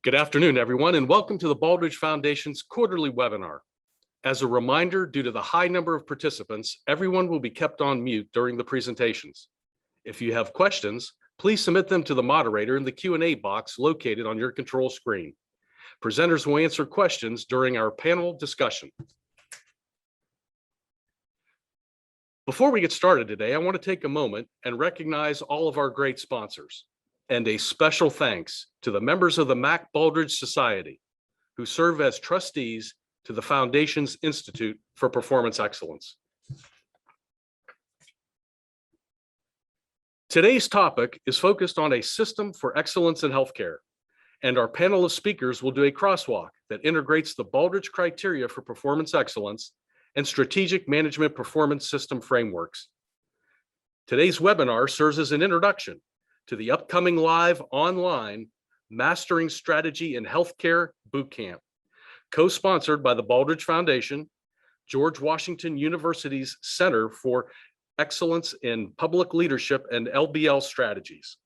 Good afternoon, everyone, and welcome to the Baldrige Foundation's quarterly webinar. As a reminder, due to the high number of participants, everyone will be kept on mute during the presentations. If you have questions, please submit them to the moderator in the Q&A box located on your control screen. Presenters will answer questions during our panel discussion. Before we get started today, I want to take a moment and recognize all of our great sponsors. And a special thanks to the members of the Mac Baldrige Society who serve as trustees to the Foundation's Institute for Performance Excellence. Today's topic is focused on a system for excellence in healthcare, and our panel of speakers will do a crosswalk that integrates the Baldrige criteria for performance excellence and strategic management performance system frameworks. Today's webinar serves as an introduction to the upcoming live online Mastering Strategy in Healthcare Bootcamp, co-sponsored by the Baldrige Foundation, George Washington University's Center for Excellence in Public Leadership and LBL Strategies.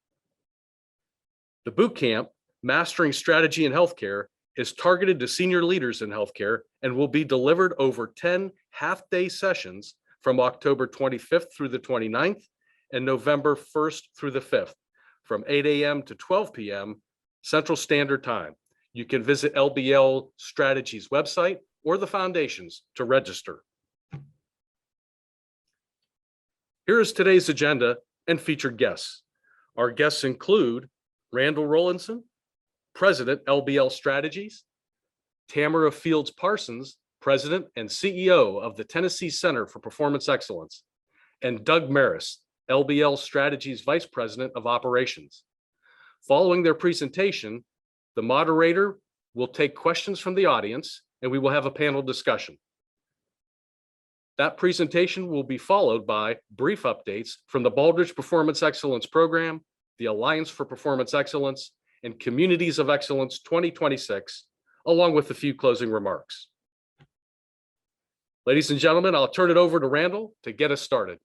The bootcamp, Mastering Strategy in Healthcare, is targeted to senior leaders in healthcare and will be delivered over 10 half-day sessions from October 25th through the 29th and November 1st through the 5th. From 8 a.m. to 12 p.m. Central Standard Time. You can visit LBL Strategy's website or the Foundation's to register. Here is today's agenda and featured guests. Our guests include Randall Rowlandson, President, LBL Strategies, Tamara Fields Parsons, President and CEO of the Tennessee Center for Performance Excellence, and Doug Maris, LBL Strategies Vice President of Operations. Following their presentation, the moderator will take questions from the audience and we will have a panel discussion. That presentation will be followed by brief updates from the Baldrige Performance Excellence Program, the Alliance for Performance Excellence, and Communities of Excellence 2026, along with a few closing remarks. Ladies and gentlemen, I'll turn it over to Randall to get us started.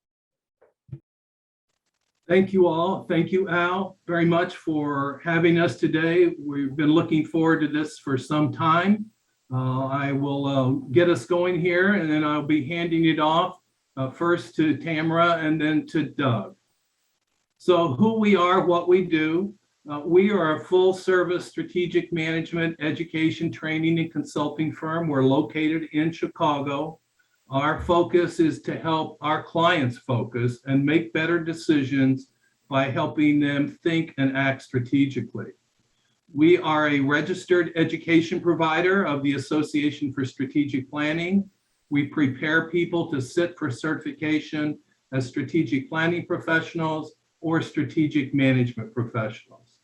Thank you all. Thank you, Al, very much for having us today. We've been looking forward to this for some time. I will get us going here, and then I'll be handing it off first to Tamara and then to Doug. So who we are, what we do. We are a full-service strategic management, education, training, and consulting firm. We're located in Chicago. Our focus is to help our clients focus and make better decisions by helping them think and act strategically. We are a registered education provider of the Association for Strategic Planning. We prepare people to sit for certification as strategic planning professionals or strategic management professionals.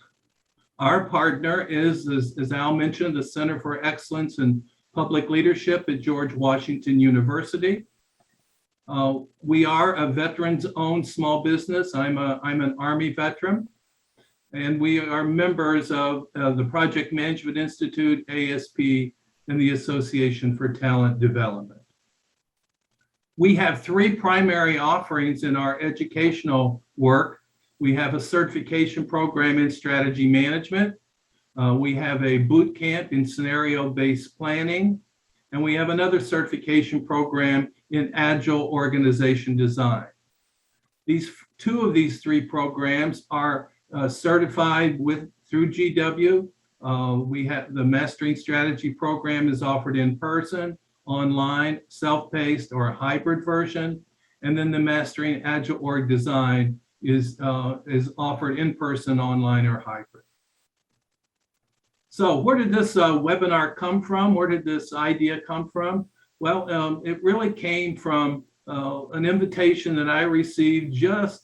Our partner is, as Al mentioned, the Center for Excellence in Public Leadership at George Washington University. We are a veterans-owned small business. I'm an Army veteran, and we are members of the Project Management Institute, ASP, and the Association for Talent Development. We have three primary offerings in our educational work. We have a certification program in strategy management. We have a boot camp in scenario-based planning, and we have another certification program in agile organization design. Two of these three programs are certified through GW. We have the Mastering Strategy program is offered in person, online, self-paced, or a hybrid version, and then the Mastering Agile Org Design is offered in person, online, or hybrid. So where did this webinar come from? Where did this idea come from? Well, it really came from an invitation that I received just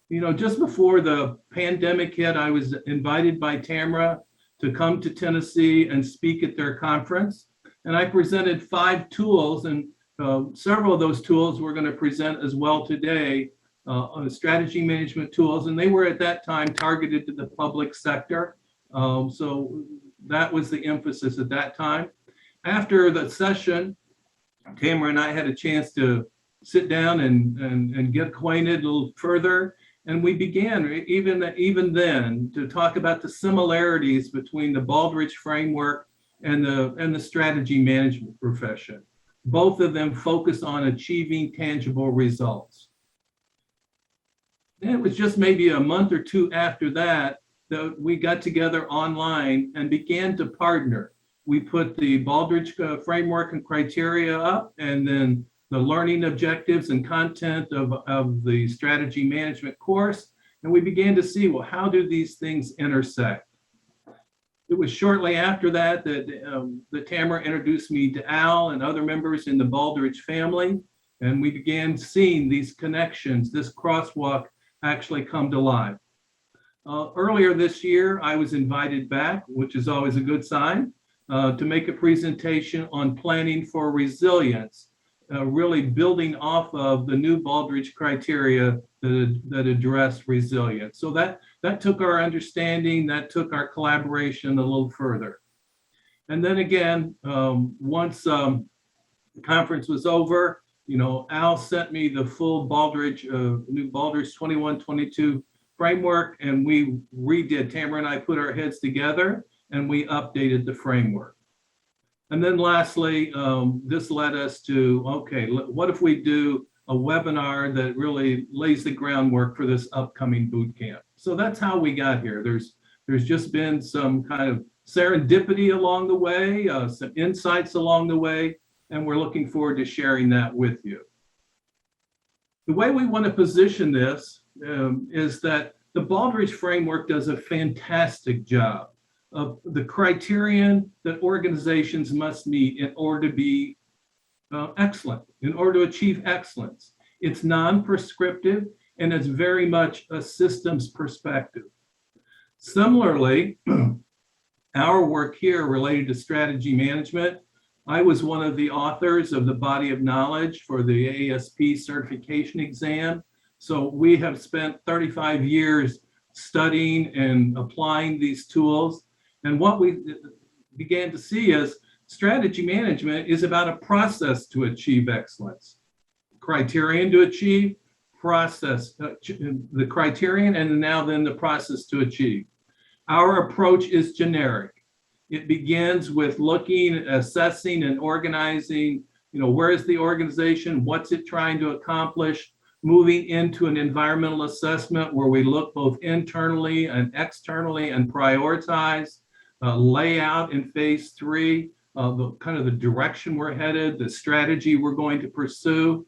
before the pandemic hit. I was invited by Tamara to come to Tennessee and speak at their conference. And I presented 5 tools, and several of those tools we're going to present as well today, strategy management tools. And they were at that time targeted to the public sector. So that was the emphasis at that time. After the session, Tamara and I had a chance to sit down and get acquainted a little further. And we began even then to talk about the similarities between the Baldrige framework and the strategy management profession. Both of them focus on achieving tangible results. And it was just maybe a month or two after that that we got together online and began to partner. We put the Baldrige framework and criteria up, and then the learning objectives and content of the strategy management course. And we began to see, well, how do these things intersect? It was shortly after that that Tamara introduced me to Al and other members in the Baldrige family. And we began seeing these connections, this crosswalk actually come to life. Earlier this year, I was invited back, which is always a good sign, to make a presentation on planning for resilience, really building off of the new Baldrige criteria that address resilience. So that took our understanding, that took our collaboration a little further. And then again, once the conference was over, Al sent me the full Baldrige, new Baldrige 21-22 framework, and we redid, Tamara and I put our heads together and we updated the framework. And then lastly, this led us to, okay, what if we do a webinar that really lays the groundwork for this upcoming boot camp? So that's how we got here. There's just been some kind of serendipity along the way, some insights along the way, and we're looking forward to sharing that with you. The way we want to position this is that the Baldrige framework does a fantastic job of the criterion that organizations must meet in order to be excellent, in order to achieve excellence. It's non-prescriptive and it's very much a systems perspective. Similarly, our work here related to strategy management, I was one of the authors of the body of knowledge for the ASP certification exam. So we have spent 35 years studying and applying these tools. And what we began to see is strategy management is about a process to achieve excellence. Criterion to achieve, process, the criterion, and now then the process to achieve. Our approach is generic. It begins with looking, assessing, and organizing, where is the organization, what's it trying to accomplish, moving into an environmental assessment where we look both internally and externally and prioritize, lay out in phase 3, the direction we're headed, the strategy we're going to pursue.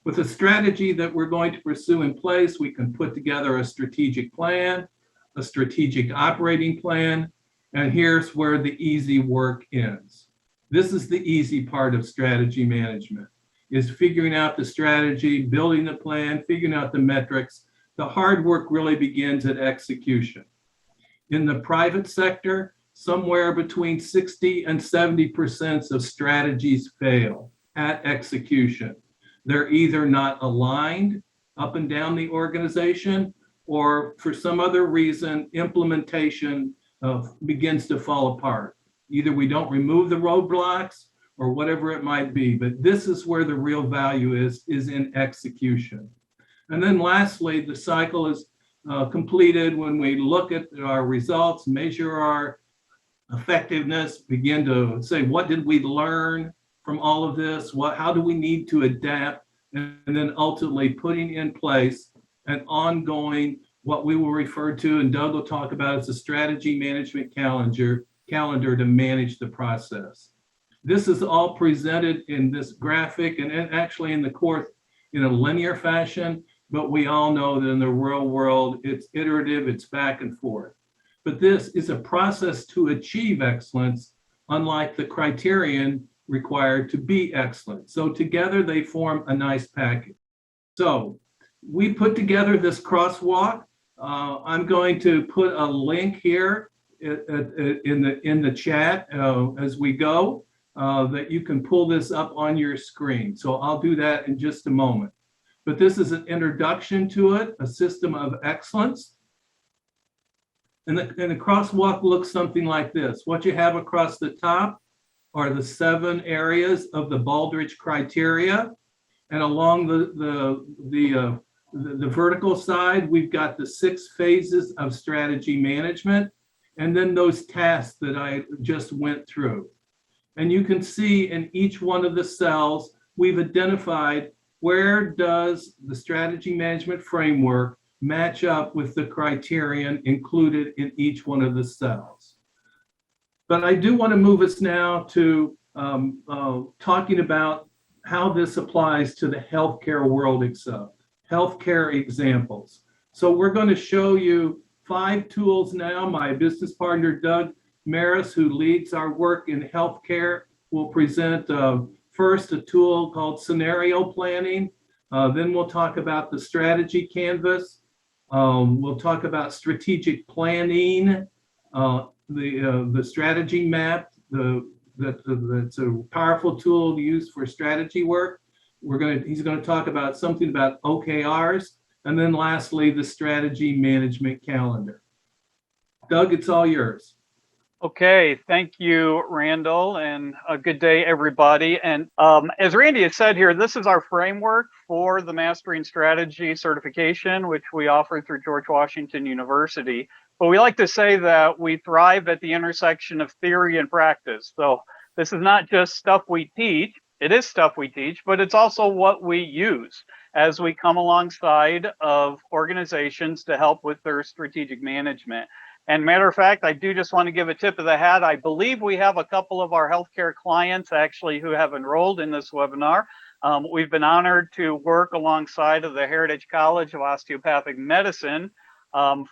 With the strategy that we're going to pursue in place, we can put together a strategic plan, a strategic operating plan, and here's where the easy work ends. This is the easy part of strategy management, is figuring out the strategy, building the plan, figuring out the metrics. The hard work really begins at execution. In the private sector, somewhere between 60 and 70% of strategies fail at execution. They're either not aligned up and down the organization, or for some other reason, implementation begins to fall apart. Either we don't remove the roadblocks or whatever it might be, but this is where the real value is in execution. And then lastly, the cycle is completed when we look at our results, measure our effectiveness, begin to say, what did we learn from all of this? How do we need to adapt? And then ultimately putting in place an ongoing, what we will refer to, and Doug will talk about, as a strategy management calendar to manage the process. This is all presented in this graphic and actually in the course in a linear fashion, but we all know that in the real world, it's iterative, it's back and forth. But this is a process to achieve excellence, unlike the criterion required to be excellent. So together they form a nice package. So we put together this crosswalk. I'm going to put a link here in the chat as we go, that you can pull this up on your screen. So I'll do that in just a moment. But this is an introduction to it, a system of excellence. And the crosswalk looks something like this. What you have across the top are the 7 areas of the Baldrige criteria. And along the the vertical side, we've got the 6 phases of strategy management, and then those tasks that I just went through. And you can see in each one of the cells, we've identified where does the strategy management framework match up with the criterion included in each one of the cells. But I do want to move us now to talking about how this applies to the healthcare world itself, healthcare examples. So we're going to show you 5 tools now. My business partner, Doug Maris, who leads our work in healthcare, will present first a tool called scenario planning. Then we'll talk about the strategy canvas. We'll talk about strategic planning, the strategy map, that's a powerful tool used for strategy work. He's going to talk about something about OKRs, and then lastly, the strategy management calendar. Doug, it's all yours. Okay, thank you, Randall, and a good day, everybody. And as Randy has said here, this is our framework for the Mastering Strategy certification, which we offer through George Washington University. But we like to say that we thrive at the intersection of theory and practice. So this is not just stuff we teach. It is stuff we teach, but it's also what we use as we come alongside of organizations to help with their strategic management. And matter of fact, I do just want to give a tip of the hat. I believe we have a couple of our healthcare clients actually who have enrolled in this webinar. We've been honored to work alongside of the Heritage College of Osteopathic Medicine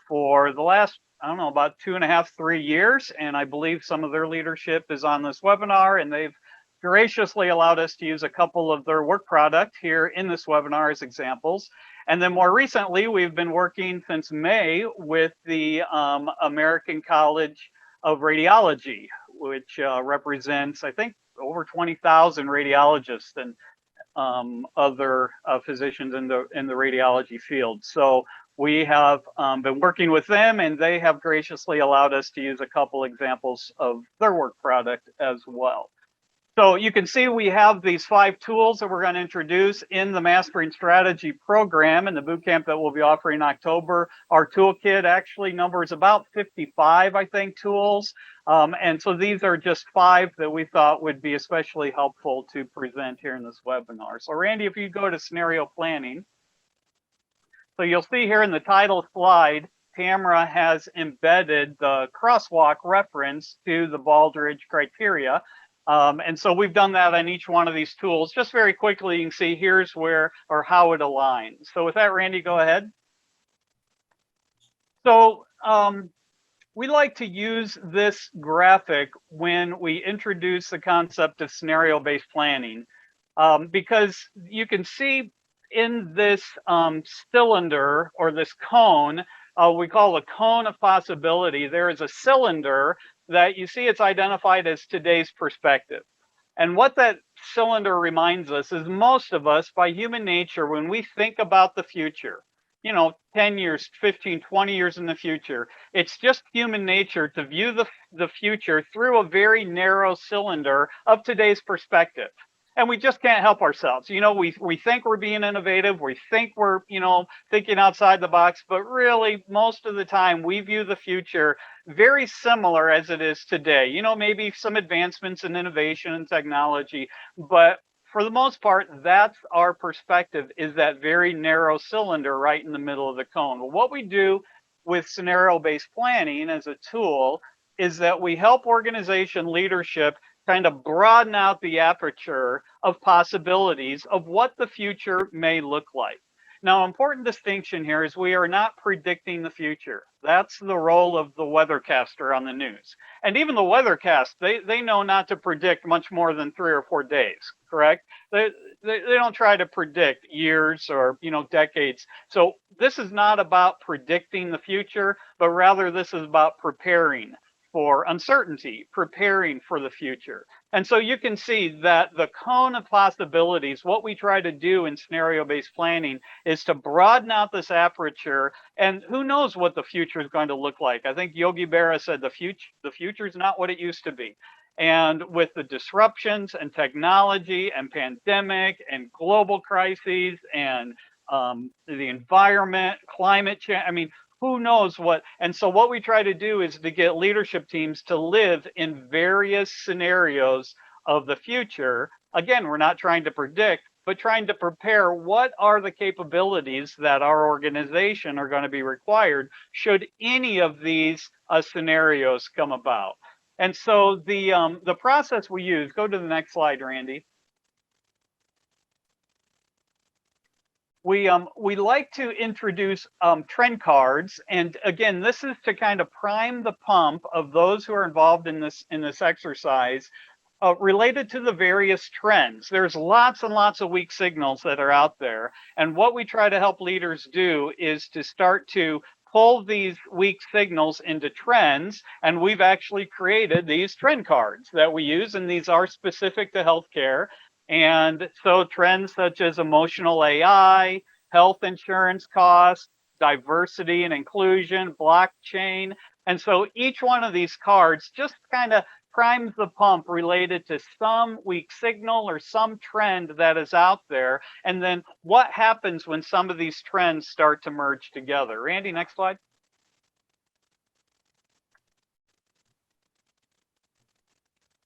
for the last, I don't know, about 2.5, 3 years. And I believe some of their leadership is on this webinar, and they've graciously allowed us to use a couple of their work product here in this webinar as examples. And then more recently, we've been working since May with the American College of Radiology, which represents, I think, over 20,000 radiologists and other physicians in the radiology field. So we have been working with them, and they have graciously allowed us to use a couple examples of their work product as well. So you can see we have these 5 tools that we're going to introduce in the Mastering Strategy program and the bootcamp that we'll be offering in October. Our toolkit actually numbers about 55, I think, tools. And so these are just 5 that we thought would be especially helpful to present here in this webinar. So Randy, if you go to scenario planning. So you'll see here in the title slide, Tamara has embedded the crosswalk reference to the Baldrige criteria. And so we've done that on each one of these tools. Just very quickly, you can see here's where or how it aligns. So with that, Randy, go ahead. So we like to use this graphic when we introduce the concept of scenario-based planning, because you can see in this cylinder or this cone, we call a cone of possibility. There is a cylinder that you see it's identified as today's perspective. And what that cylinder reminds us is most of us, by human nature, when we think about the future, 10 years, 15, 20 years in the future, it's just human nature to view the future through a very narrow cylinder of today's perspective. And we just can't help ourselves. We think we're being innovative. We think we're, thinking outside the box. But really, most of the time, we view the future very similar as it is today. Maybe some advancements in innovation and technology. But for the most part, that's our perspective, is that very narrow cylinder right in the middle of the cone. Well, what we do with scenario-based planning as a tool is that we help organization leadership kind of broaden out the aperture of possibilities of what the future may look like. Now, important distinction here is we are not predicting the future. That's the role of the weathercaster on the news. And even the weathercast, they know not to predict much more than 3 or 4 days, correct? They don't try to predict years or, decades. So this is not about predicting the future, but rather this is about preparing for uncertainty, preparing for the future. And so you can see that the cone of possibilities, what we try to do in scenario-based planning is to broaden out this aperture, and who knows what the future is going to look like. I think Yogi Berra said the future is not what it used to be. And with the disruptions and technology and pandemic and global crises and the environment, climate change. I mean, who knows what? And so what we try to do is to get leadership teams to live in various scenarios of the future. Again, we're not trying to predict, but trying to prepare what are the capabilities that our organization are going to be required should any of these scenarios come about. And so the process we use, go to the next slide, Randy. We like to introduce trend cards, and again, this is to kind of prime the pump of those who are involved in this exercise related to the various trends. There's lots and lots of weak signals that are out there, and what we try to help leaders do is to start to pull these weak signals into trends, and we've actually created these trend cards that we use, and these are specific to healthcare. And so trends such as emotional AI, health insurance costs, diversity and inclusion, blockchain. And so each one of these cards just kind of primes the pump related to some weak signal or some trend that is out there. And then what happens when some of these trends start to merge together? Randy, next slide.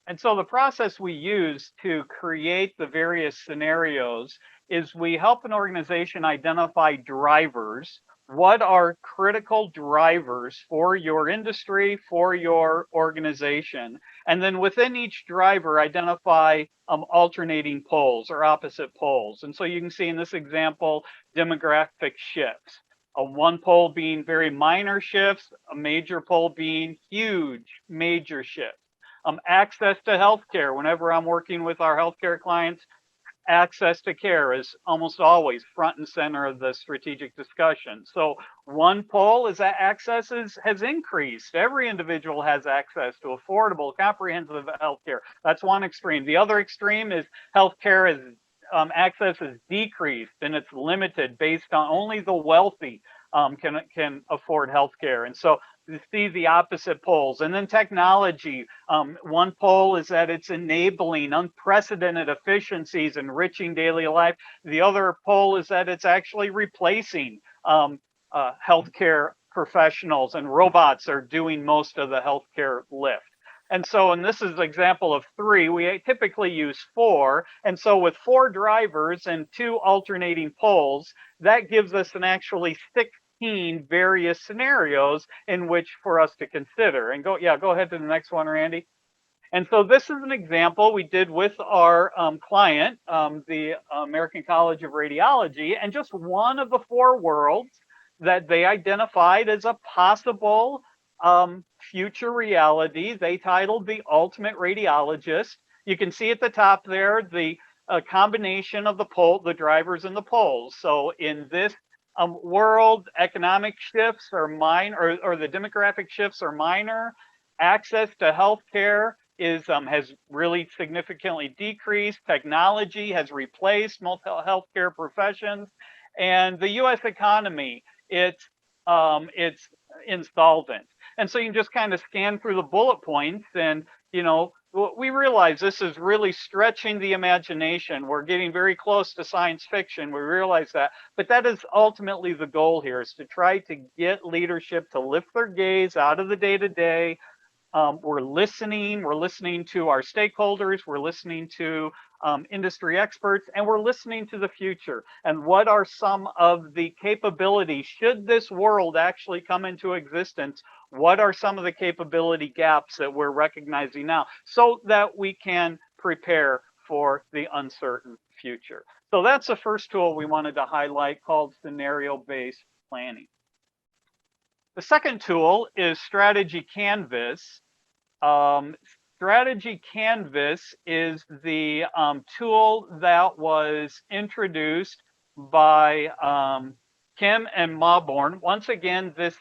And so the process we use to create the various scenarios is we help an organization identify drivers. What are critical drivers for your industry, for your organization? And then within each driver, identify alternating poles or opposite poles. And so you can see in this example, demographic shifts. One pole being very minor shifts, a major pole being huge, major shifts. Access to healthcare. Whenever I'm working with our healthcare clients, access to care is almost always front and center of the strategic discussion. So one pole is that access has increased. Every individual has access to affordable, comprehensive healthcare. That's one extreme. The other extreme is healthcare is access is decreased and it's limited based on only the wealthy can afford healthcare. And so you see the opposite poles. And then technology. One pole is that it's enabling unprecedented efficiencies, enriching daily life. The other pole is that it's actually replacing healthcare professionals, and robots are doing most of the healthcare lift. And so, and this is an example of 3, we typically use 4. And so with 4 drivers and 2 alternating poles, that gives us an actually 16 various scenarios in which for us to consider. And go ahead to the next one, Randy. And so this is an example we did with our client, the American College of Radiology, and just one of the 4 worlds that they identified as a possible future reality. They titled The Ultimate Radiologist. You can see at the top there the combination of the drivers and the poles. So in this world, economic shifts are minor, or the demographic shifts are minor. Access to healthcare has really significantly decreased. Technology has replaced multiple healthcare professions, and the U.S. economy, it's insolvent. And so you can just kind of scan through the bullet points, and we realize this is really stretching the imagination. We're getting very close to science fiction. We realize that, but that is ultimately the goal here, is to try to get leadership to lift their gaze out of the day-to-day. We're listening to our stakeholders, we're listening to industry experts, and we're listening to the future. And what are some of the capabilities, should this world actually come into existence, what are some of the capability gaps that we're recognizing now so that we can prepare for the uncertain future? So that's the first tool we wanted to highlight, called scenario-based planning. The second tool is Strategy Canvas. Strategy Canvas is the tool that was introduced by Kim and Mawborn. Once again, this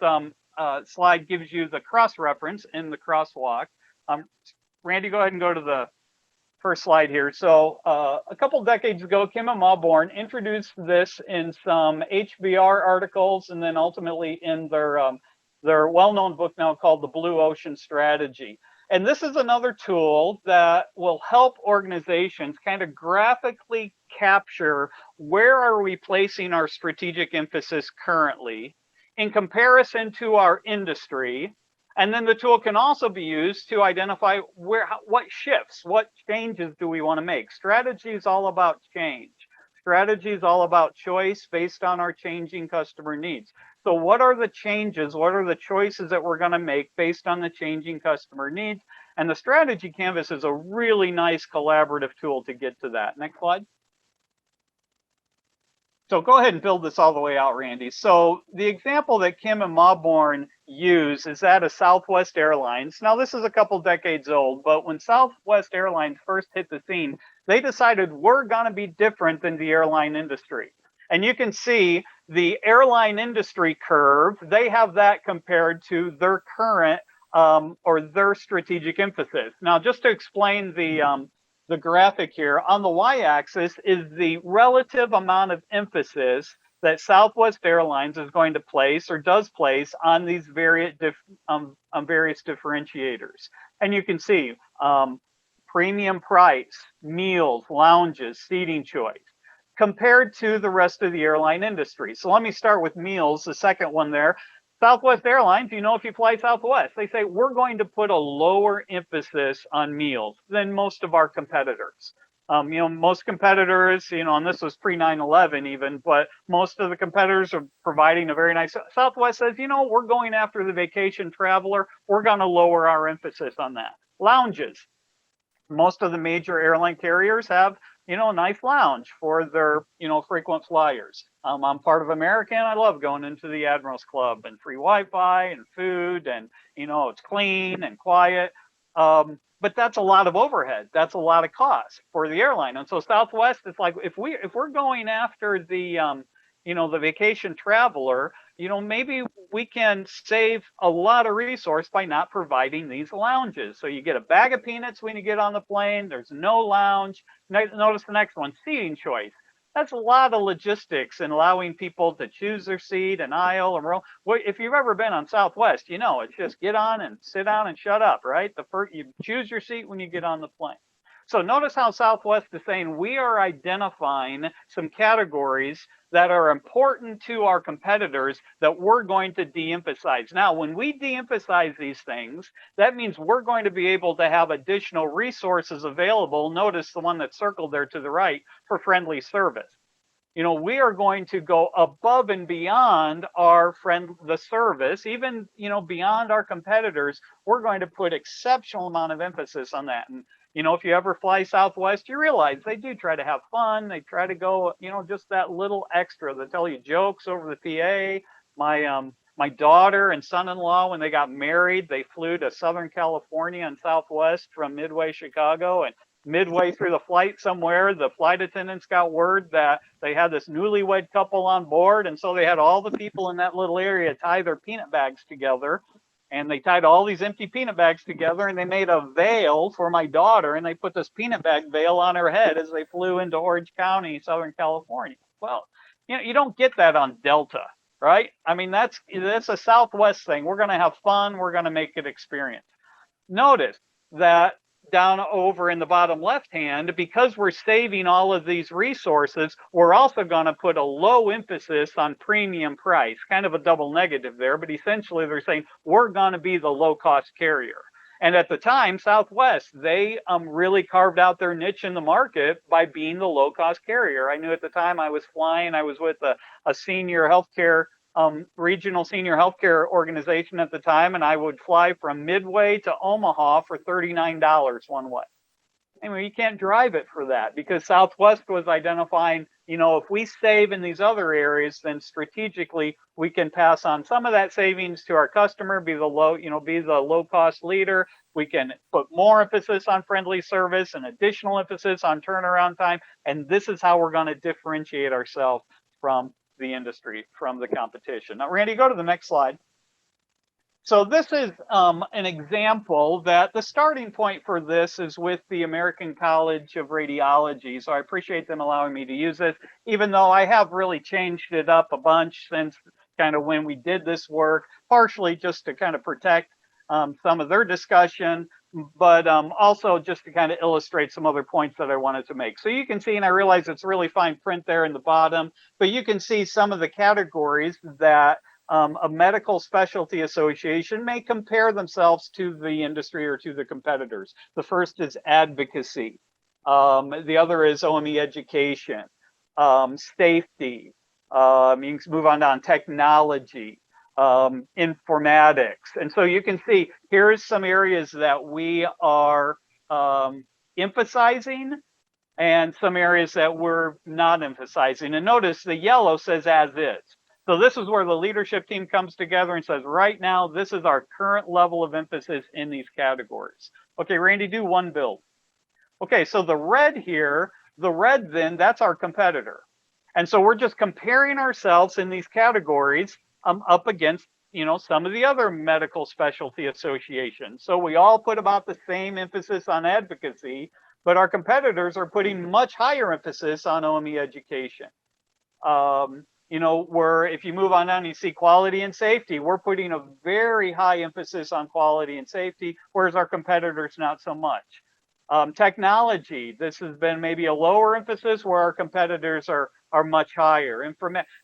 slide gives you the cross-reference in the crosswalk. Randy, go ahead and go to the first slide here. So a couple decades ago, Kim and Mawborn introduced this in some HBR articles, and then ultimately in their well-known book now called The Blue Ocean Strategy. And this is another tool that will help organizations kind of graphically capture where are we placing our strategic emphasis currently in comparison to our industry. And then the tool can also be used to identify what shifts, what changes do we want to make. Strategy is all about change. Strategy is all about choice based on our changing customer needs. So what are the changes? What are the choices that we're going to make based on the changing customer needs? And the strategy canvas is a really nice collaborative tool to get to that. Next slide. So go ahead and build this all the way out, Randy. So the example that Kim and Mauborn use is that of Southwest Airlines. Now, this is a couple decades old, but when Southwest Airlines first hit the scene, they decided we're going to be different than the airline industry. And you can see the airline industry curve, they have that compared to their current or their strategic emphasis. Now, just to explain the graphic here, on the y-axis is the relative amount of emphasis that Southwest Airlines is going to place or does place on these various differentiators. And you can see premium price, meals, lounges, seating choice, compared to the rest of the airline industry. So let me start with meals, the second one there. Southwest Airlines, you know, if you fly Southwest, they say we're going to put a lower emphasis on meals than most of our competitors. You know, most competitors, you know, and this was pre 9/11 even, but most of the competitors are providing a very nice. Southwest says, you know, we're going after the vacation traveler. We're going to lower our emphasis on that. Lounges. Most of the major airline carriers have, you know, a nice lounge for their, you know, frequent flyers. I'm part of American. I love going into the Admirals Club and free Wi-Fi and food, and, you know, it's clean and quiet. But that's a lot of overhead. That's a lot of cost for the airline. And so Southwest, it's like if we're going after the you know, the vacation traveler, you know, maybe we can save a lot of resource by not providing these lounges. So you get a bag of peanuts when you get on the plane. There's no lounge. Notice the next one, seating choice. That's a lot of logistics and allowing people to choose their seat, an aisle, and row. Well, if you've ever been on Southwest, you know, it's just get on and sit down and shut up, right? You choose your seat when you get on the plane. So notice how Southwest is saying we are identifying some categories that are important to our competitors that we're going to de-emphasize. Now, when we de-emphasize these things, that means we're going to be able to have additional resources available. Notice the one that's circled there to the right for friendly service. You know, we are going to go above and beyond the service, even, you know, beyond our competitors. We're going to put exceptional amount of emphasis on that. And, you know, if you ever fly Southwest, you realize they do try to have fun. They try to go, you know, just that little extra. They tell you jokes over the PA. My daughter and son-in-law, when they got married, they flew to Southern California and Southwest from Midway, Chicago, and midway through the flight somewhere, the flight attendants got word that they had this newlywed couple on board. And so they had all the people in that little area tie their peanut bags together. And they tied all these empty peanut bags together, and they made a veil for my daughter, and they put this peanut bag veil on her head as they flew into Orange County, Southern California. Well, you know, you don't get that on Delta, right? I mean, that's a Southwest thing. We're going to have fun. We're going to make it experience. Notice that down over in the bottom left hand, because we're saving all of these resources, we're also going to put a low emphasis on premium price, kind of a double negative there, but essentially they're saying we're going to be the low cost carrier. And at the time, Southwest, they really carved out their niche in the market by being the low cost carrier. I knew at the time I was flying, I was with a senior healthcare regional senior healthcare organization at the time, and I would fly from Midway to Omaha for $39 one way. Anyway, you can't drive it for that because Southwest was identifying, you know, if we save in these other areas, then strategically we can pass on some of that savings to our customer, be the low cost leader. We can put more emphasis on friendly service and additional emphasis on turnaround time. And this is how we're going to differentiate ourselves from the industry, from the competition. Now, Randy, go to the next slide. So this is an example that the starting point for this is with the American College of Radiology. So I appreciate them allowing me to use this, even though I have really changed it up a bunch since kind of when we did this work, partially just to kind of protect some of their discussion, but also just to kind of illustrate some other points that I wanted to make. So you can see, and I realize it's really fine print there in the bottom, but you can see some of the categories that a medical specialty association may compare themselves to the industry or to the competitors. The first is advocacy. The other is OME education, safety. You can move on down technology, informatics. And so you can see here's some areas that we are emphasizing and some areas that we're not emphasizing. And notice the yellow says as is. So this is where the leadership team comes together and says, right now, this is our current level of emphasis in these categories. Okay, Randy, do one build. Okay, so the red here, the red then, that's our competitor. And so we're just comparing ourselves in these categories up against, some of the other medical specialty associations. So we all put about the same emphasis on advocacy, but our competitors are putting much higher emphasis on OME education. Where if you move on down, you see quality and safety. We're putting a very high emphasis on quality and safety, whereas our competitors not so much. Technology, this has been maybe a lower emphasis where our competitors are much higher.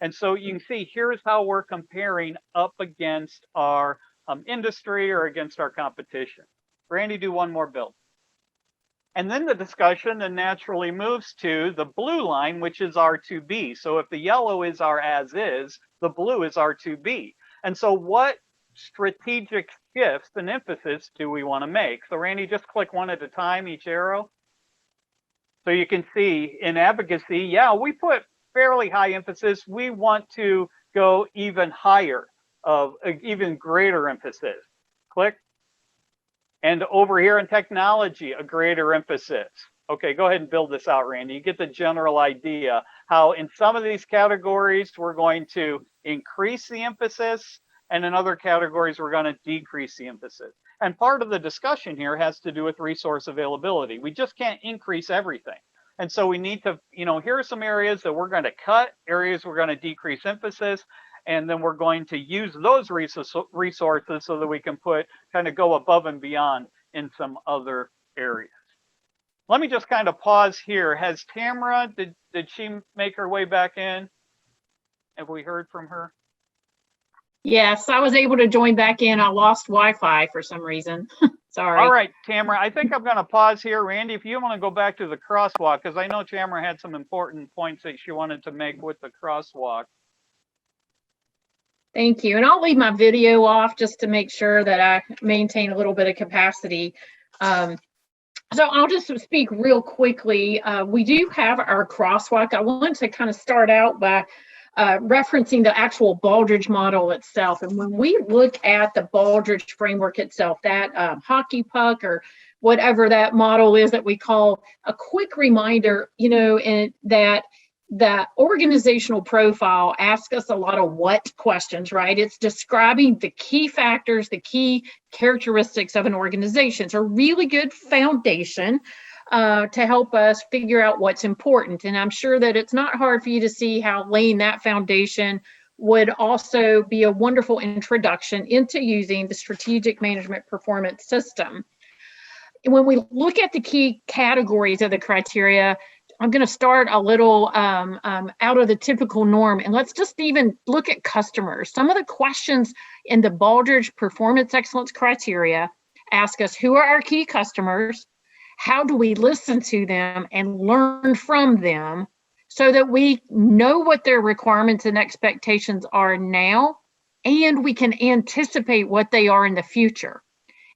And so you can see here's how we're comparing up against our industry or against our competition. Randy, do one more build. And then the discussion then naturally moves to the blue line, which is our to be. So if the yellow is our as is, the blue is our to be. And so what strategic shifts and emphasis do we want to make? So Randy, just click one at a time, each arrow. So you can see in advocacy, yeah, we put fairly high emphasis. We want to go even higher, of even greater emphasis. Click. And over here in technology, a greater emphasis. Okay, go ahead and build this out, Randy. You get the general idea how in some of these categories, we're going to increase the emphasis, and in other categories, we're going to decrease the emphasis. And part of the discussion here has to do with resource availability. We just can't increase everything. And so we need to, here are some areas that we're going to cut, areas we're going to decrease emphasis, and then we're going to use those resources so that we can kind of go above and beyond in some other areas. Let me just kind of pause here. Has Tamara, did she make her way back in? Have we heard from her? Yes, I was able to join back in. I lost Wi-Fi for some reason. Sorry. All right, Tamara, I think I'm going to pause here. Randy, if you want to go back to the crosswalk, because I know Tamara had some important points that she wanted to make with the crosswalk. Thank you. And I'll leave my video off just to make sure that I maintain a little bit of capacity. So I'll just speak real quickly. We do have our crosswalk. I want to kind of start out by referencing the actual Baldrige model itself. And when we look at the Baldrige framework itself, that hockey puck or whatever that model is that we call, a quick reminder, and that organizational profile asks us a lot of what questions, right? It's describing the key factors, the key characteristics of an organization. It's a really good foundation to help us figure out what's important. And I'm sure that it's not hard for you to see how laying that foundation would also be a wonderful introduction into using the strategic management performance system. When we look at the key categories of the criteria, I'm going to start a little out of the typical norm, and let's just even look at customers. Some of the questions in the Baldrige performance excellence criteria ask us, who are our key customers? How do we listen to them and learn from them so that we know what their requirements and expectations are now, and we can anticipate what they are in the future?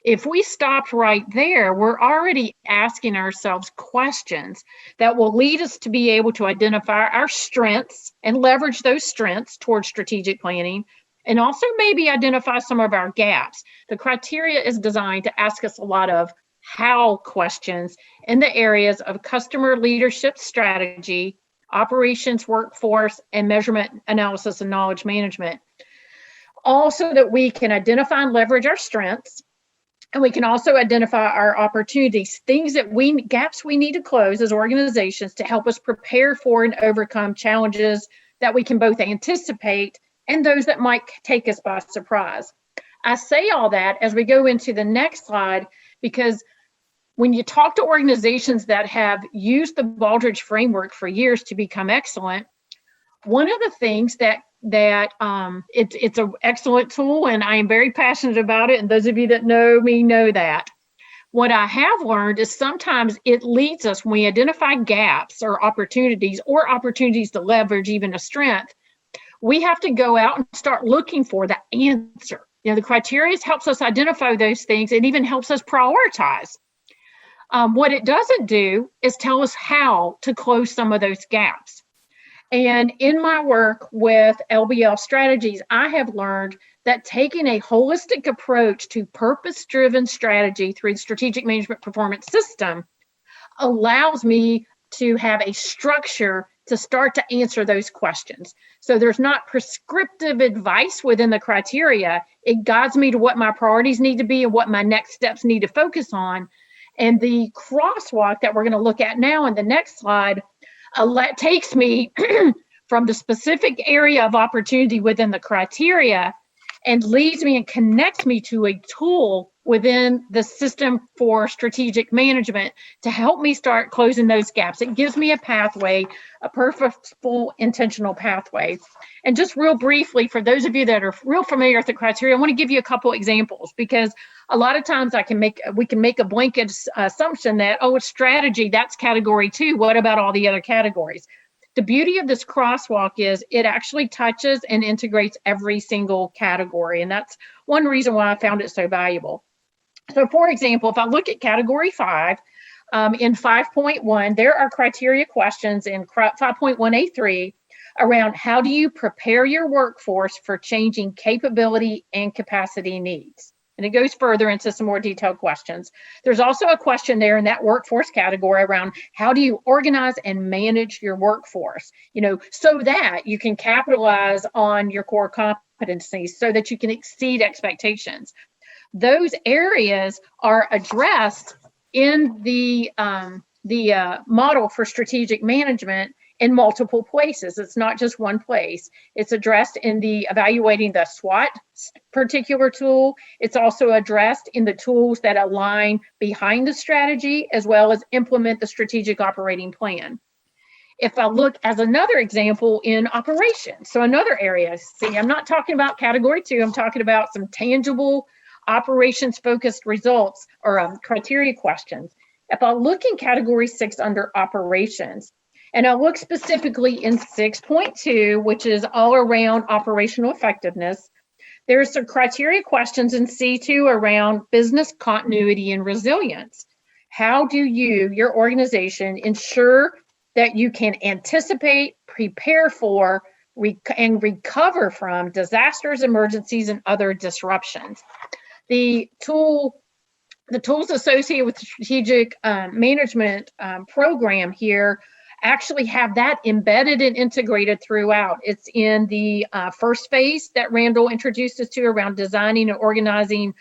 If we stopped right there, we're already asking ourselves questions that will lead us to be able to identify our strengths and leverage those strengths towards strategic planning, and also maybe identify some of our gaps. The criteria is designed to ask us a lot of how questions in the areas of customer leadership strategy, operations, workforce, and measurement analysis and knowledge management. Also that we can identify and leverage our strengths. And we can also identify our opportunities, gaps we need to close as organizations to help us prepare for and overcome challenges that we can both anticipate and those that might take us by surprise. I say all that as we go into the next slide because when you talk to organizations that have used the Baldrige framework for years to become excellent, one of the things that it's an excellent tool, and I am very passionate about it, and those of you that know me know that. What I have learned is sometimes it leads us, when we identify gaps or opportunities to leverage even a strength, we have to go out and start looking for the answer. The criteria helps us identify those things and even helps us prioritize. What it doesn't do is tell us how to close some of those gaps. And in my work with LBL strategies, I have learned that taking a holistic approach to purpose-driven strategy through the strategic management performance system allows me to have a structure to start to answer those questions. So there's not prescriptive advice within the criteria. It guides me to what my priorities need to be and what my next steps need to focus on. And the crosswalk that we're going to look at now in the next slide takes me from the specific area of opportunity within the criteria and leads me and connects me to a tool within the system for strategic management to help me start closing those gaps. It gives me a pathway, a purposeful, intentional pathway. And just real briefly, for those of you that are real familiar with the criteria, I want to give you a couple examples, because a lot of times we can make a blanket assumption that, oh, it's strategy, that's category 2. What about all the other categories? The beauty of this crosswalk is it actually touches and integrates every single category. And that's one reason why I found it so valuable. So for example, if I look at category 5, in 5.1, there are criteria questions in 5.1A3 around how do you prepare your workforce for changing capability and capacity needs. And it goes further into some more detailed questions. There's also a question there in that workforce category around how do you organize and manage your workforce, so that you can capitalize on your core competencies, so that you can exceed expectations. Those areas are addressed in the model for strategic management in multiple places. It's not just one place. It's addressed in the evaluating the SWOT particular tool. It's also addressed in the tools that align behind the strategy, as well as implement the strategic operating plan. If I look as another example in operations, so another area, see, I'm not talking about category 2, I'm talking about some tangible operations-focused results or criteria questions. If I look in category 6 under operations, and I look specifically in 6.2, which is all around operational effectiveness, there's some criteria questions in C2 around business continuity and resilience. How do you, your organization, ensure that you can anticipate, prepare for, and recover from disasters, emergencies, and other disruptions? The tools associated with the strategic management program here actually have that embedded and integrated throughout. It's in the first phase that Randall introduced us to around designing and organizing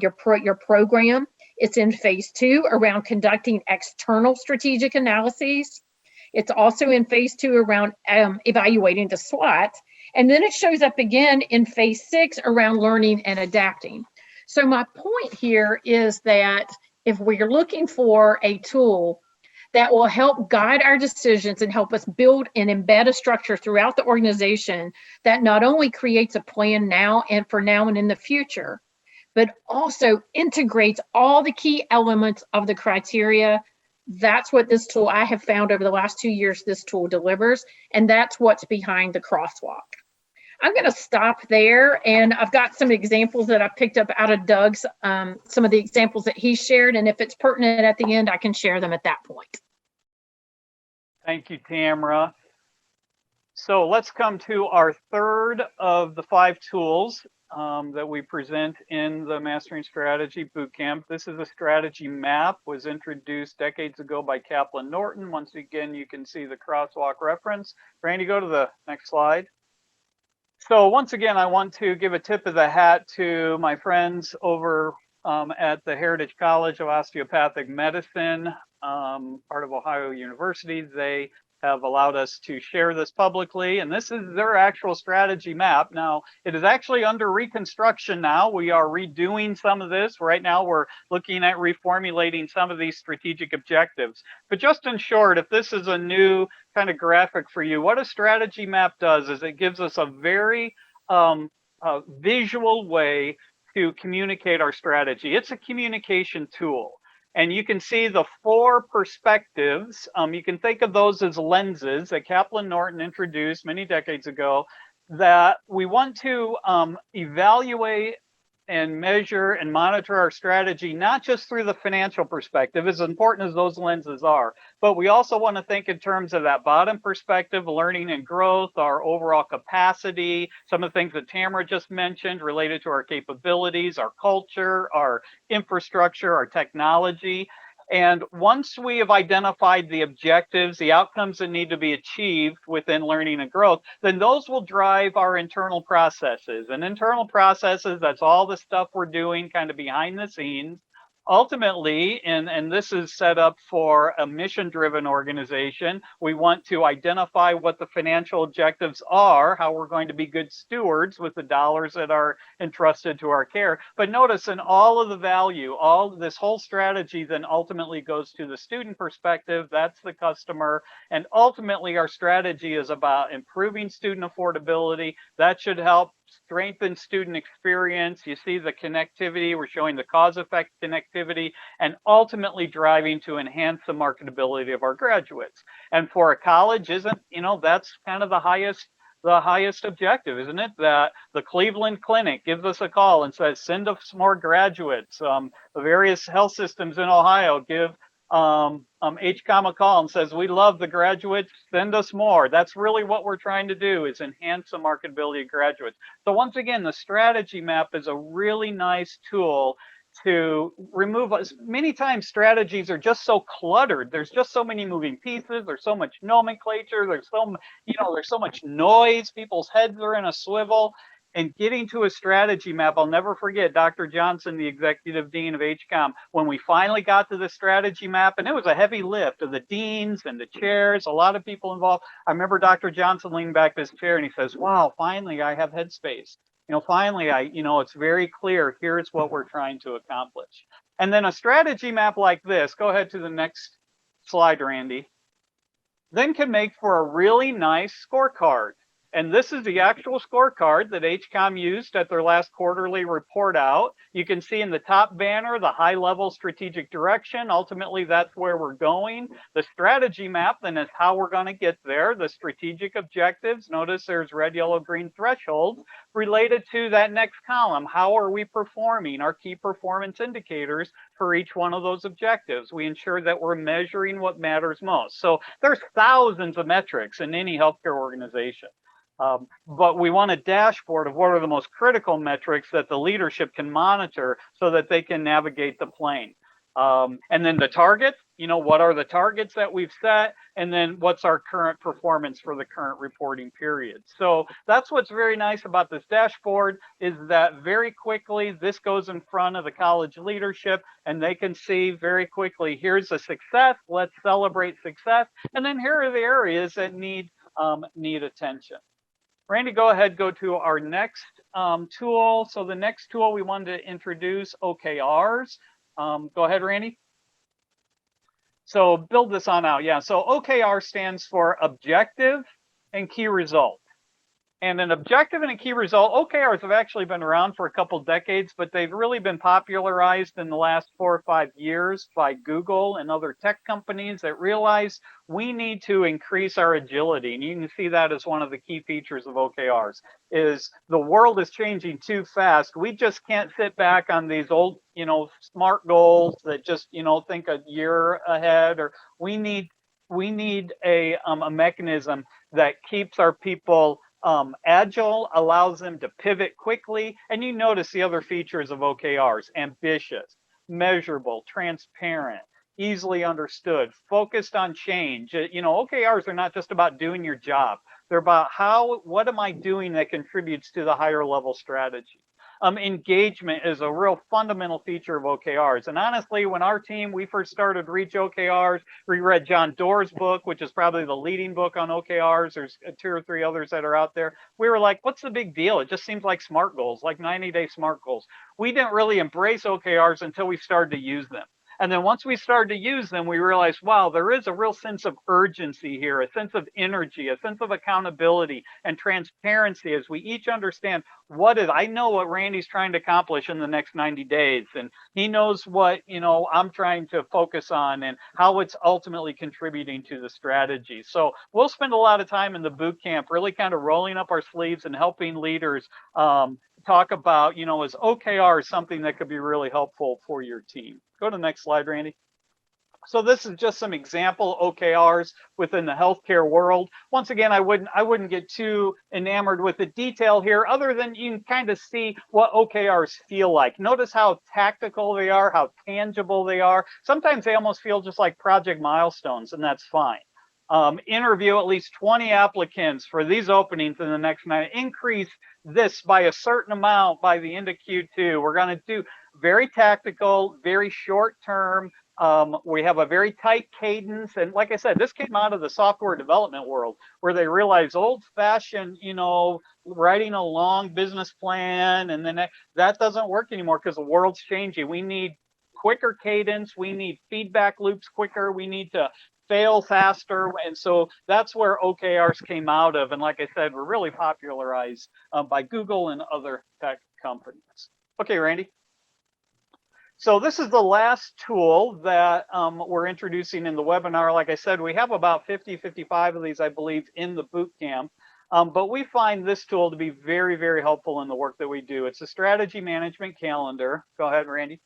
your program. It's in phase 2 around conducting external strategic analyses. It's also in phase 2 around evaluating the SWOT. And then it shows up again in phase 6 around learning and adapting. So my point here is that if we're looking for a tool that will help guide our decisions and help us build and embed a structure throughout the organization that not only creates a plan now and in the future, but also integrates all the key elements of the criteria, that's what this tool, I have found over the last 2 years, this tool delivers, and that's what's behind the crosswalk. I'm going to stop there, and I've got some examples that I picked up out of Doug's, some of the examples that he shared, and if it's pertinent at the end, I can share them at that point. Thank you, Tamara. So let's come to our third of the 5 tools that we present in the Mastering Strategy Bootcamp. This is a strategy map, was introduced decades ago by Kaplan Norton. Once again, you can see the crosswalk reference. Randy, go to the next slide. So once again, I want to give a tip of the hat to my friends over at the Heritage College of Osteopathic Medicine, part of Ohio University. They have allowed us to share this publicly, and this is their actual strategy map. Now, it is actually under reconstruction now. We are redoing some of this. Right now, we're looking at reformulating some of these strategic objectives. But just in short, if this is a new kind of graphic for you, what a strategy map does is it gives us a very visual way to communicate our strategy. It's a communication tool. And you can see the 4 perspectives. You can think of those as lenses that Kaplan Norton introduced many decades ago that we want to evaluate and measure and monitor our strategy, not just through the financial perspective, as important as those lenses are, but we also want to think in terms of that bottom perspective, learning and growth, our overall capacity, some of the things that Tamara just mentioned related to our capabilities, our culture, our infrastructure, our technology. And once we have identified the objectives, the outcomes that need to be achieved within learning and growth, then those will drive our internal processes. And internal processes, that's all the stuff we're doing kind of behind the scenes. Ultimately, and this is set up for a mission-driven organization, we want to identify what the financial objectives are, how we're going to be good stewards with the dollars that are entrusted to our care. But notice in all of the value, all this whole strategy then ultimately goes to the student perspective, that's the customer, and ultimately our strategy is about improving student affordability. That should help strengthen student experience. You see the connectivity, we're showing the cause-effect connectivity, and ultimately driving to enhance the marketability of our graduates. And for a college, that's kind of the highest objective, isn't it? That the Cleveland Clinic gives us a call and says, send us more graduates. The various health systems in Ohio give HCOM a call and says, we love the graduates, send us more. That's really what we're trying to do, is enhance the marketability of graduates. So once again, the strategy map is a really nice tool to remove us. Many times strategies are just so cluttered. There's just so many moving pieces. There's so much nomenclature. There's so much noise. People's heads are in a swivel. And getting to a strategy map, I'll never forget Dr. Johnson, the executive dean of HCOM, when we finally got to the strategy map, and it was a heavy lift of the deans and the chairs, a lot of people involved. I remember Dr. Johnson leaned back in his chair and he says, wow, finally I have headspace. Finally, it's very clear. Here's what we're trying to accomplish. And then a strategy map like this, go ahead to the next slide, Randy, then can make for a really nice scorecard. And this is the actual scorecard that HCOM used at their last quarterly report out. You can see in the top banner, the high-level strategic direction. Ultimately, that's where we're going. The strategy map then is how we're going to get there. The strategic objectives, notice there's red, yellow, green thresholds related to that next column. How are we performing? Our key performance indicators for each one of those objectives. We ensure that we're measuring what matters most. So there's thousands of metrics in any healthcare organization. But we want a dashboard of what are the most critical metrics that the leadership can monitor so that they can navigate the plane. And then the targets, what are the targets that we've set? And then what's our current performance for the current reporting period? So that's what's very nice about this dashboard, is that very quickly this goes in front of the college leadership and they can see very quickly, here's a success, let's celebrate success. And then here are the areas that need attention. Randy, go ahead, go to our next tool. So the next tool we wanted to introduce, OKRs. Go ahead, Randy. So build this on out. Yeah, so OKR stands for objective and key result. And an objective and a key result, OKRs have actually been around for a couple decades, but they've really been popularized in the last 4 or 5 years by Google and other tech companies that realize we need to increase our agility. And you can see that as one of the key features of OKRs, is the world is changing too fast. We just can't sit back on these old, SMART goals that just, think a year ahead. Or we need a mechanism that keeps our people agile, allows them to pivot quickly. And you notice the other features of OKRs: ambitious, measurable, transparent, easily understood, focused on change. OKRs are not just about doing your job. They're about what am I doing that contributes to the higher level strategy. engagement is a real fundamental feature of OKRs. And honestly, when our team, we first started Reach OKRs, we read John Doerr's book, which is probably the leading book on OKRs. There's 2 or 3 others that are out there. We were like, what's the big deal? It just seems like SMART goals, like 90-day SMART goals. We didn't really embrace OKRs until we started to use them. And then once we started to use them, we realized, wow, there is a real sense of urgency here, a sense of energy, a sense of accountability and transparency as we each understand I know what Randy's trying to accomplish in the next 90 days. And he knows what, I'm trying to focus on and how it's ultimately contributing to the strategy. So we'll spend a lot of time in the boot camp really kind of rolling up our sleeves and helping leaders talk about, is OKR something that could be really helpful for your team. Go to the next slide, Randy. So this is just some example OKRs within the healthcare world. Once again, I wouldn't get too enamored with the detail here, other than you can kind of see what OKRs feel like. Notice how tactical they are, how tangible they are. Sometimes they almost feel just like project milestones, and that's fine. Interview at least 20 applicants for these openings in the next night. Increase this by a certain amount by the end of Q2. We're going to do very tactical, very short term. We have a very tight cadence. And like I said, this came out of the software development world where they realized old-fashioned, writing a long business plan, and then that doesn't work anymore because the world's changing. We need quicker cadence. We need feedback loops quicker. We need to fail faster. And so that's where OKRs came out of. And like I said, were really popularized by Google and other tech companies. Okay, Randy. So this is the last tool that we're introducing in the webinar. Like I said, we have about 55 of these, I believe, in the boot camp. But we find this tool to be very, very helpful in the work that we do. It's a strategy management calendar. Go ahead, Randy.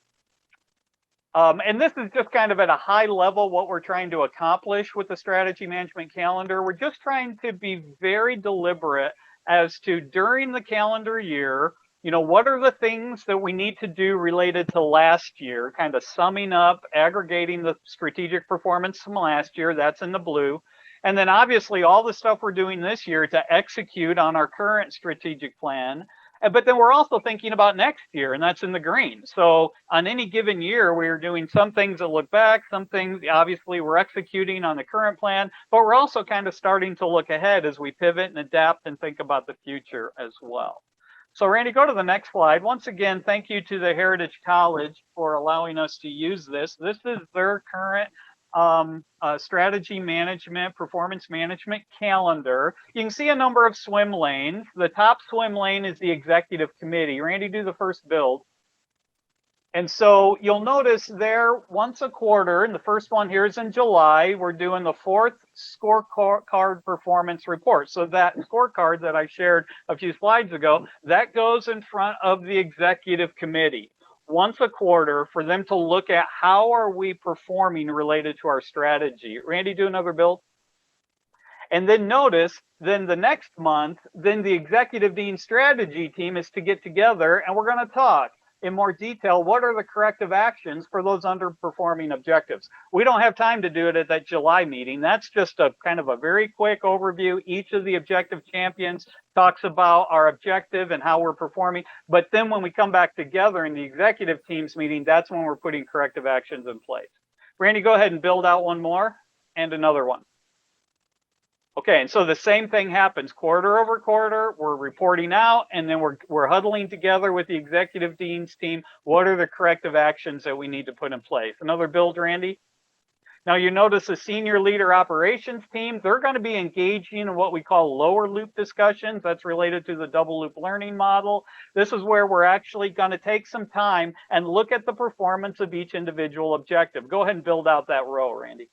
And this is just kind of at a high level what we're trying to accomplish with the strategy management calendar. We're just trying to be very deliberate as to during the calendar year, what are the things that we need to do related to last year, kind of summing up, aggregating the strategic performance from last year, that's in the blue. And then obviously all the stuff we're doing this year to execute on our current strategic plan. But then we're also thinking about next year, and that's in the green. So on any given year, we're doing some things that look back, some things obviously we're executing on the current plan, but we're also kind of starting to look ahead as we pivot and adapt and think about the future as well. So Randy, go to the next slide. Once again, thank you to the Heritage College for allowing us to use this. This is their current strategy management, performance management calendar. You can see a number of swim lanes. The top swim lane is the executive committee. Randy, do the first build. And so you'll notice there once a quarter, and the first one here is in July, we're doing the 4th scorecard performance report. So that scorecard that I shared a few slides ago, that goes in front of the executive committee once a quarter for them to look at how are we performing related to our strategy. Randy, do another build. And then notice, then the next month, then the executive dean strategy team is to get together and we're going to talk in more detail, what are the corrective actions for those underperforming objectives? We don't have time to do it at that July meeting. That's just a kind of a very quick overview. Each of the objective champions talks about our objective and how we're performing. But then when we come back together in the executive teams meeting, that's when we're putting corrective actions in place. Randy, go ahead and build out one more and another one. Okay, and so the same thing happens quarter over quarter. We're reporting out, and then we're huddling together with the executive dean's team. What are the corrective actions that we need to put in place? Another build, Randy. Now you notice the senior leader operations team, they're going to be engaging in what we call lower loop discussions. That's related to the double loop learning model. This is where we're actually going to take some time and look at the performance of each individual objective. Go ahead and build out that row, Randy.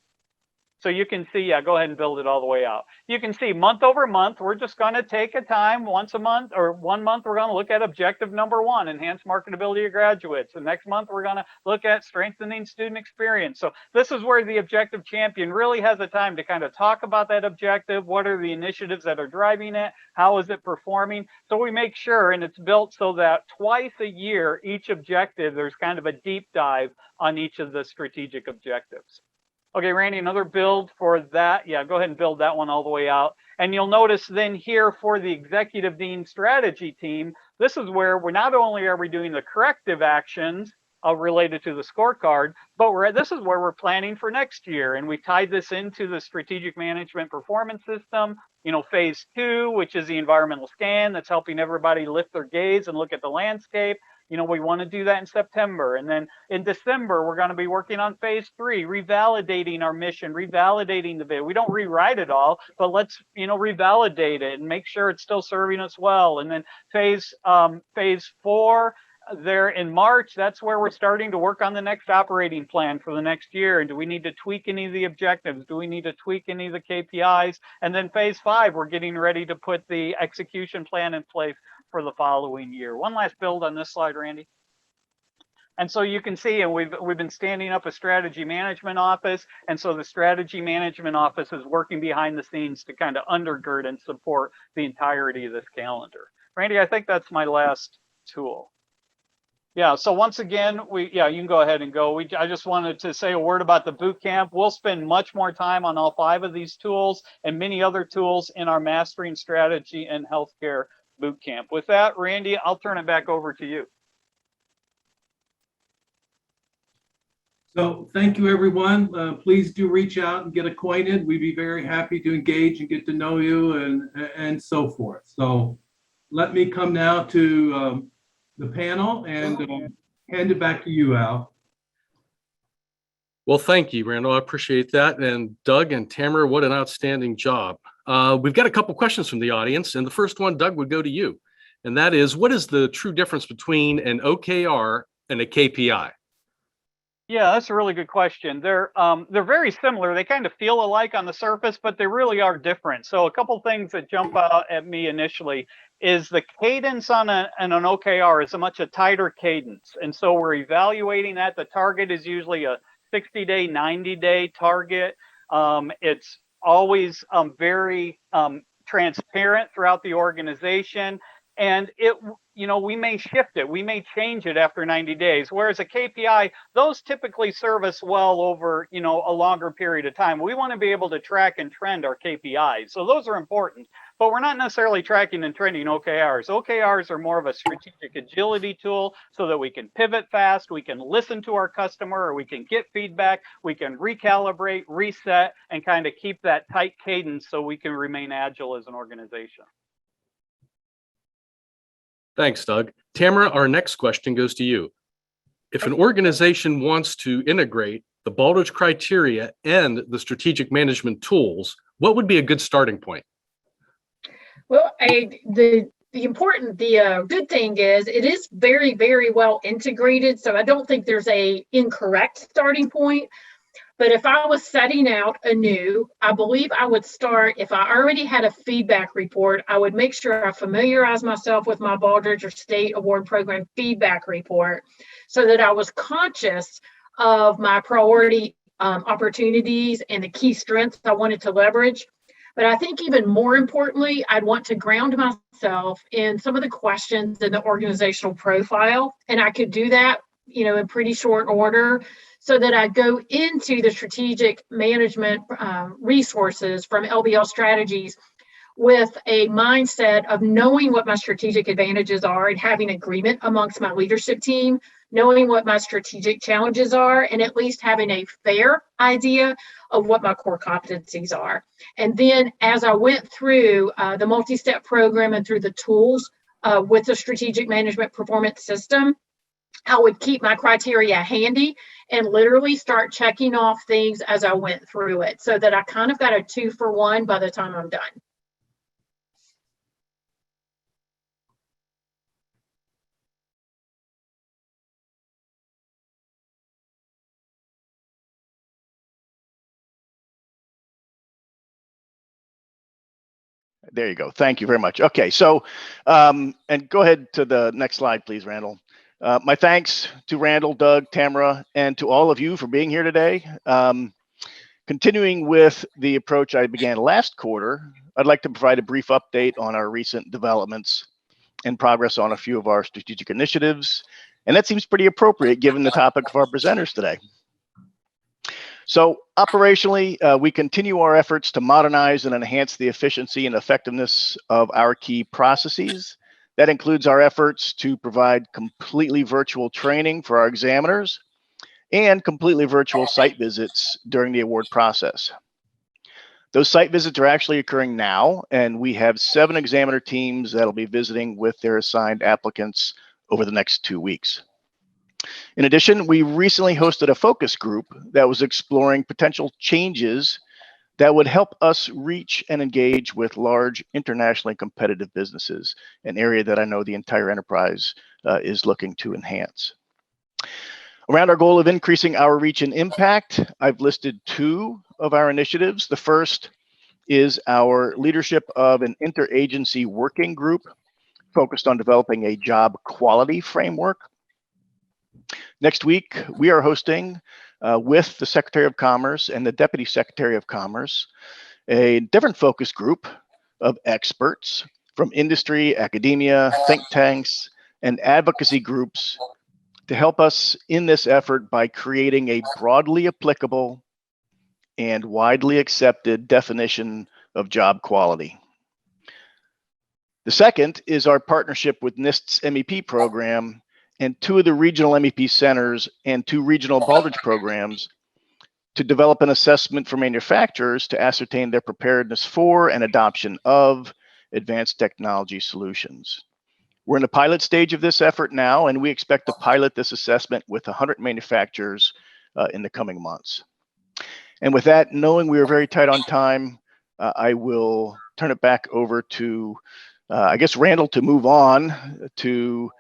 So you can see, yeah, go ahead and build it all the way out. You can see month over month, we're just going to take a time once a month or 1 month, we're going to look at objective number 1, enhance marketability of graduates. The next month, we're going to look at strengthening student experience. So this is where the objective champion really has the time to kind of talk about that objective. What are the initiatives that are driving it? How is it performing? So we make sure, and it's built so that twice a year, each objective, there's kind of a deep dive on each of the strategic objectives. Okay, Randy, another build for that. Yeah, go ahead and build that one all the way out. And you'll notice then here for the executive dean strategy team, this is where we're not only are we doing the corrective actions related to the scorecard, but this is where we're planning for next year. And we tied this into the strategic management performance system, phase 2, which is the environmental scan that's helping everybody lift their gaze and look at the landscape. We want to do that in September. And then in December, we're going to be working on phase 3, revalidating our mission, revalidating the vision. We don't rewrite it all, but let's, revalidate it and make sure it's still serving us well. And then phase 4, there in March, that's where we're starting to work on the next operating plan for the next year. And do we need to tweak any of the objectives? Do we need to tweak any of the KPIs? And then phase 5, we're getting ready to put the execution plan in place for the following year. One last build on this slide, Randy. And so you can see, and we've been standing up a strategy management office. And so the strategy management office is working behind the scenes to kind of undergird and support the entirety of this calendar. Randy, I think that's my last tool. Yeah, so once again, you can go ahead and go. I just wanted to say a word about the boot camp. We'll spend much more time on all 5 of these tools and many other tools in our Mastering Strategy and Healthcare boot camp. With that, Randy, I'll turn it back over to you. So thank you, everyone. Please do reach out and get acquainted. We'd be very happy to engage and get to know you and so forth. So let me come now to the panel and hand it back to you, Al. Well, thank you, Randall. I appreciate that. And Doug and Tamara, what an outstanding job. We've got a couple questions from the audience. And the first one, Doug, would go to you. And that is, what is the true difference between an OKR and a KPI? Yeah, that's a really good question. They're very similar. They kind of feel alike on the surface, but they really are different. So a couple things that jump out at me initially is the cadence on an OKR is a much tighter cadence. And so we're evaluating that. The target is usually a 60-day, 90-day target. It's always very transparent throughout the organization. And we may shift it. We may change it after 90 days. Whereas a KPI, those typically serve us well over, a longer period of time. We want to be able to track and trend our KPIs. So those are important, but we're not necessarily tracking and trending OKRs. OKRs are more of a strategic agility tool so that we can pivot fast, we can listen to our customer, or we can get feedback, we can recalibrate, reset, and kind of keep that tight cadence so we can remain agile as an organization. Thanks, Doug. Tamara, our next question goes to you. If an organization wants to integrate the Baldrige criteria and the strategic management tools, what would be a good starting point? Well, the good thing is it is very, very well integrated. So I don't think there's a incorrect starting point. But if I was setting out anew, I believe I would start, if I already had a feedback report, I would make sure I familiarize myself with my Baldrige or State Award Program feedback report so that I was conscious of my priority opportunities and the key strengths I wanted to leverage. But I think even more importantly, I'd want to ground myself in some of the questions in the organizational profile. And I could do that, in pretty short order, so that I go into the strategic management resources from LBL Strategies with a mindset of knowing what my strategic advantages are and having agreement amongst my leadership team, knowing what my strategic challenges are, and at least having a fair idea of what my core competencies are. And then as I went through the multi-step program and through the tools with the strategic management performance system, I would keep my criteria handy and literally start checking off things as I went through it so that I kind of got a 2-for-1 by the time I'm done. There you go. Thank you very much. Okay, so, and go ahead to the next slide, please, Randall. My thanks to Randall, Doug, Tamara, and to all of you for being here today. Continuing with the approach I began last quarter, I'd like to provide a brief update on our recent developments and progress on a few of our strategic initiatives. And that seems pretty appropriate given the topic of our presenters today. So operationally, we continue our efforts to modernize and enhance the efficiency and effectiveness of our key processes. That includes our efforts to provide completely virtual training for our examiners and completely virtual site visits during the award process. Those site visits are actually occurring now, and we have 7 examiner teams that'll be visiting with their assigned applicants over the next 2 weeks. In addition, we recently hosted a focus group that was exploring potential changes that would help us reach and engage with large internationally competitive businesses, an area that I know the entire enterprise is looking to enhance. Around our goal of increasing our reach and impact, I've listed 2 of our initiatives. The first is our leadership of an interagency working group focused on developing a job quality framework. Next week, we are hosting with the Secretary of Commerce and the Deputy Secretary of Commerce a different focus group of experts from industry, academia, think tanks, and advocacy groups to help us in this effort by creating a broadly applicable and widely accepted definition of job quality. The second is our partnership with NIST's MEP program and 2 of the regional MEP centers and 2 regional Baldrige programs to develop an assessment for manufacturers to ascertain their preparedness for and adoption of advanced technology solutions. We're in the pilot stage of this effort now, and we expect to pilot this assessment with 100 manufacturers in the coming months. And with that, knowing we are very tight on time, I will turn it back over to, I guess, Randall to move on to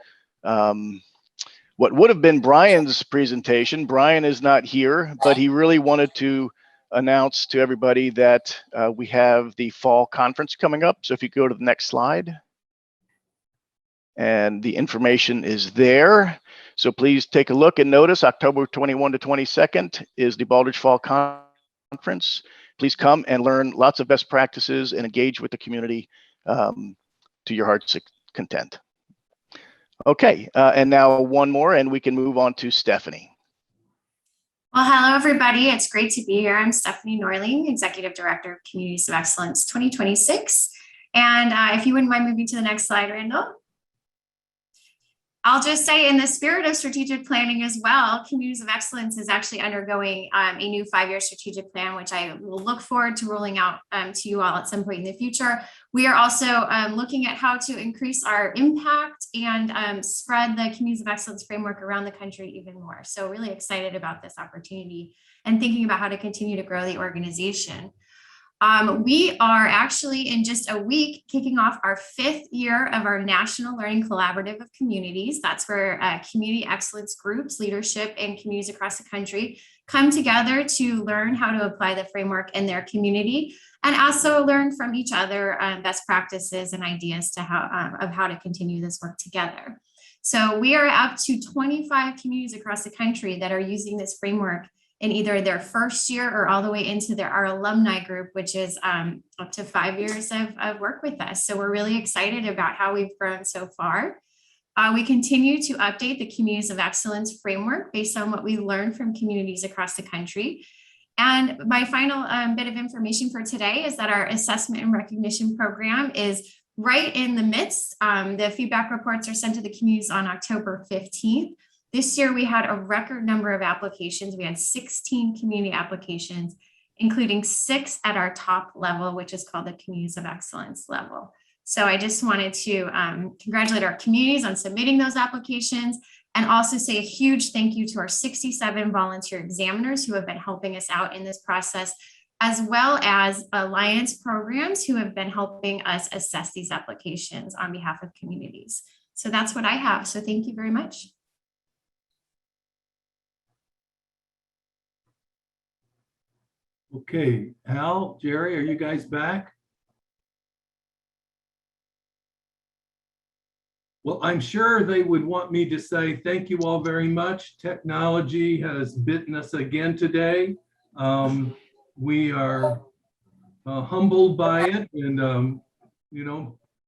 what would have been Brian's presentation. Brian is not here, but he really wanted to announce to everybody that we have the fall conference coming up. So if you go to the next slide. And the information is there. So please take a look and notice October 21 to 22nd is the Baldrige Fall Conference. Please come and learn lots of best practices and engage with the community to your heart's content. Okay, and now one more and we can move on to Stephanie. Well, hello, everybody. It's great to be here. I'm Stephanie Norling, Executive Director of Communities of Excellence 2026. And if you wouldn't mind moving to the next slide, Randall. I'll just say in the spirit of strategic planning as well, Communities of Excellence is actually undergoing a new 5-year strategic plan, which I will look forward to rolling out to you all at some point in the future. We are also looking at how to increase our impact and spread the Communities of Excellence framework around the country even more. So really excited about this opportunity and thinking about how to continue to grow the organization. We are actually in just a week kicking off our 5th year of our National Learning Collaborative of Communities. That's where community excellence groups, leadership, and communities across the country come together to learn how to apply the framework in their community and also learn from each other best practices and ideas to how to continue this work together. So we are up to 25 communities across the country that are using this framework in either their first year or all the way into our alumni group, which is up to 5 years of work with us. So we're really excited about how we've grown so far. We continue to update the Communities of Excellence framework based on what we learned from communities across the country. And my final bit of information for today is that our assessment and recognition program is right in the midst. The feedback reports are sent to the communities on October 15th. This year, we had a record number of applications. We had 16 community applications, including 6 at our top level, which is called the Communities of Excellence level. So I just wanted to congratulate our communities on submitting those applications and also say a huge thank you to our 67 volunteer examiners who have been helping us out in this process, as well as alliance programs who have been helping us assess these applications on behalf of communities. So that's what I have. So thank you very much. Okay, Al, Jerry, are you guys back? Well, I'm sure they would want me to say thank you all very much. Technology has bitten us again today. We are humbled by it, and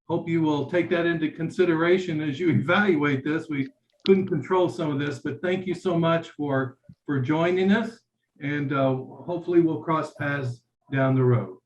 hope you will take that into consideration as you evaluate this. We couldn't control some of this, but thank you so much for joining us. and hopefully we'll cross paths down the road.